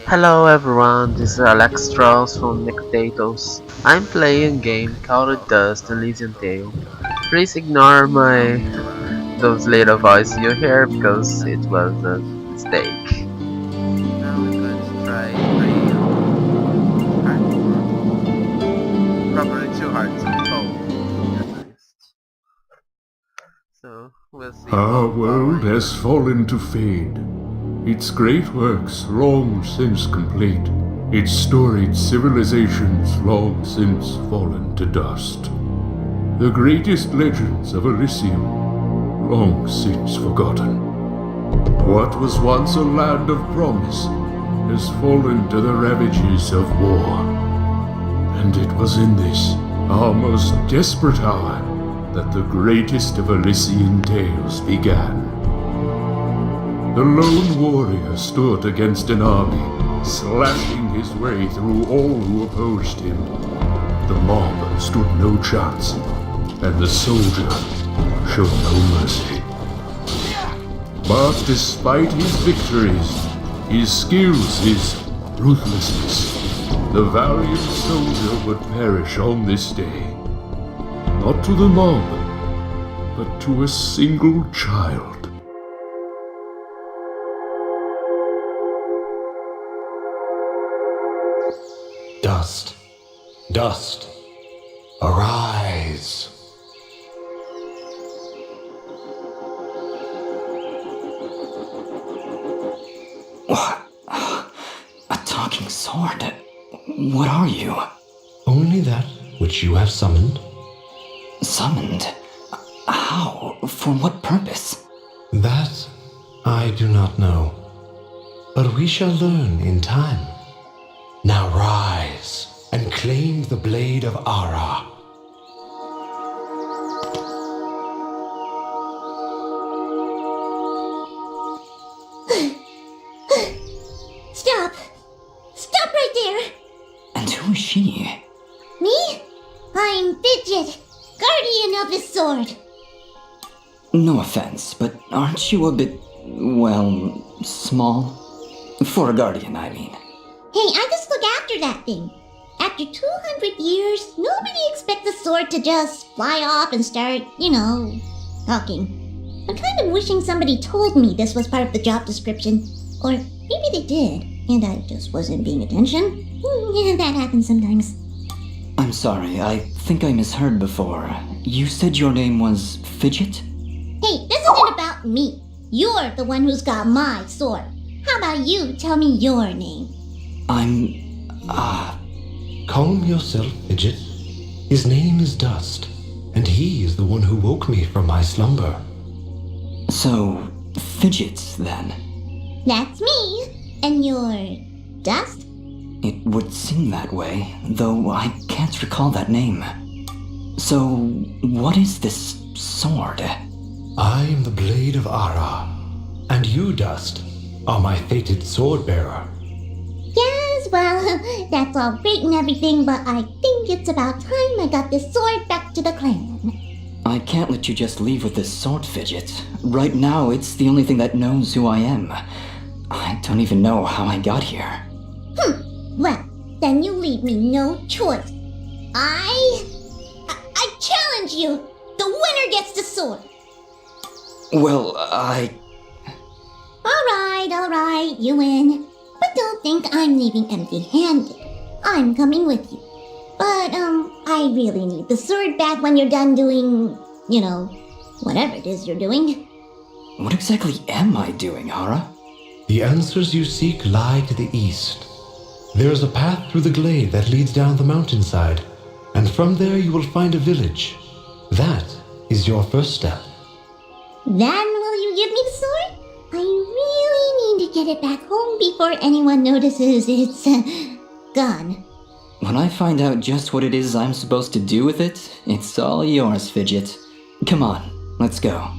Hello everyone, this is Alex Strauss from Potatoes. I'm playing a game called Dust Elysian Tale. Please ignore my those little voices you hear because it was a mistake. Now we're going to try hardcore. Probably too hard to code, at least. So we'll see. Our world has fallen to fade, its great works long since complete, its storied civilizations long since fallen to dust. The greatest legends of Elysium long since forgotten. What was once a land of promise has fallen to the ravages of war. And it was in this, our most desperate hour, that the greatest of Elysian tales began. The lone warrior stood against an army, slashing his way through all who opposed him. The mob stood no chance, and the soldier showed no mercy. But despite his victories, his skills, his ruthlessness, the valiant soldier would perish on this day. Not to the mob, but to a single child. Dust, dust, arise. What? A talking sword? What are you? Only that which you have summoned. Summoned? How? For what purpose? That I do not know. But we shall learn in time. Now rise and claim the blade of Ara. Stop! Stop right there! And who is she? Me? I'm Fidget, guardian of his sword. No offense, but aren't you a bit, well, small? For a guardian, I mean. Hey, I just look after that thing. After 200 years, nobody expects the sword to just fly off and start, talking. I'm kind of wishing somebody told me this was part of the job description. Or maybe they did, and I just wasn't paying attention. Yeah, that happens sometimes. I'm sorry, I think I misheard before. You said your name was Fidget? Hey, this isn't about me. You're the one who's got my sword. How about you tell me your name? Calm yourself, Fidget. His name is Dust, and he is the one who woke me from my slumber. So, Fidget, then? That's me. And you're Dust? It would seem that way, though I can't recall that name. So, what is this sword? I am the blade of Ara, and you, Dust, are my fated sword bearer. Yes, well, that's all great and everything, but I think it's about time I got this sword back to the clan. I can't let you just leave with this sword, Fidget. Right now, it's the only thing that knows who I am. I don't even know how I got here. Well, then you leave me no choice. I challenge you! The winner gets the sword! Well, Alright, you win. But don't think I'm leaving empty-handed. I'm coming with you. But, I really need the sword back when you're done doing, whatever it is you're doing. What exactly am I doing, Ara? The answers you seek lie to the east. There is a path through the glade that leads down the mountainside, and from there you will find a village. That is your first step. Then will you give me the sword? I really need to get it back home before anyone notices it's gone. When I find out just what it is I'm supposed to do with it, it's all yours, Fidget. Come on, let's go.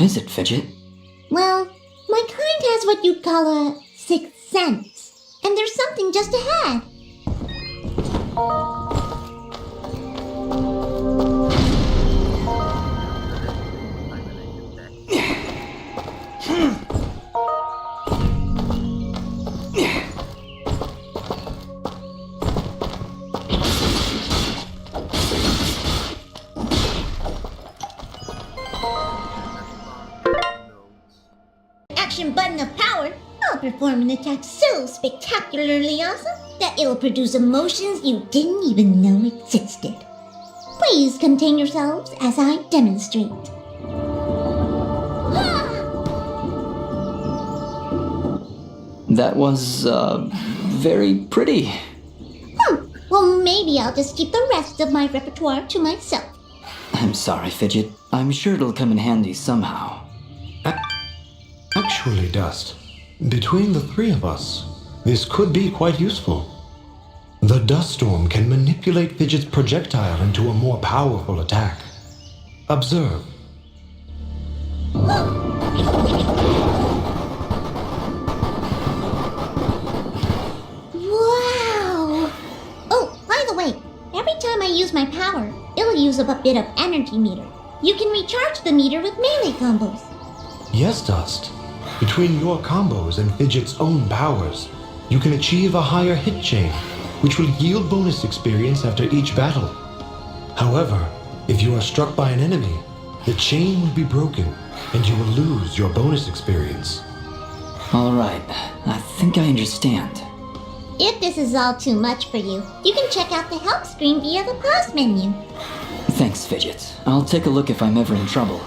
is it, Fidget? Well, my kind has what you'd call a sixth sense. And there's something just ahead. Action button of power. I'll perform an attack so spectacularly awesome that it'll produce emotions you didn't even know existed. Please contain yourselves as I demonstrate. That was, very pretty. Well, maybe I'll just keep the rest of my repertoire to myself. I'm sorry, Fidget. I'm sure it'll come in handy somehow. Actually, Dust, between the three of us, this could be quite useful. The dust storm can manipulate Fidget's projectile into a more powerful attack. Observe. Wow! Oh, by the way, every time I use my power, it'll use up a bit of energy meter. You can recharge the meter with melee combos. Yes, Dust. Between your combos and Fidget's own powers, you can achieve a higher hit chain, which will yield bonus experience after each battle. However, if you are struck by an enemy, the chain will be broken and you will lose your bonus experience. Alright, I think I understand. If this is all too much for you, you can check out the help screen via the pause menu. Thanks, Fidget. I'll take a look if I'm ever in trouble.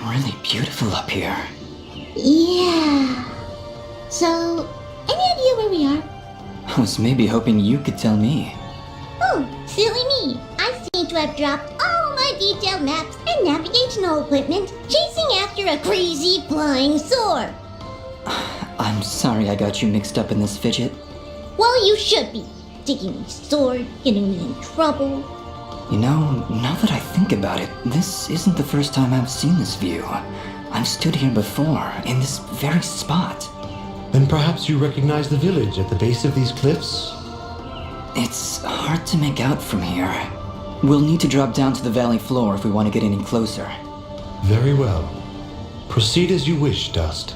really beautiful up here. Yeah. So, any idea where we are? I was maybe hoping you could tell me. Oh, silly me. I seem to have dropped all my detailed maps and navigational equipment chasing after a crazy flying sword. I'm sorry I got you mixed up in this fidget. Well, you should be. Taking my sword, getting me in trouble. You know, now that I think about it, this isn't the first time I've seen this view. I've stood here before, in this very spot. Then perhaps you recognize the village at the base of these cliffs? It's hard to make out from here. We'll need to drop down to the valley floor if we want to get any closer. Very well. Proceed as you wish, Dust.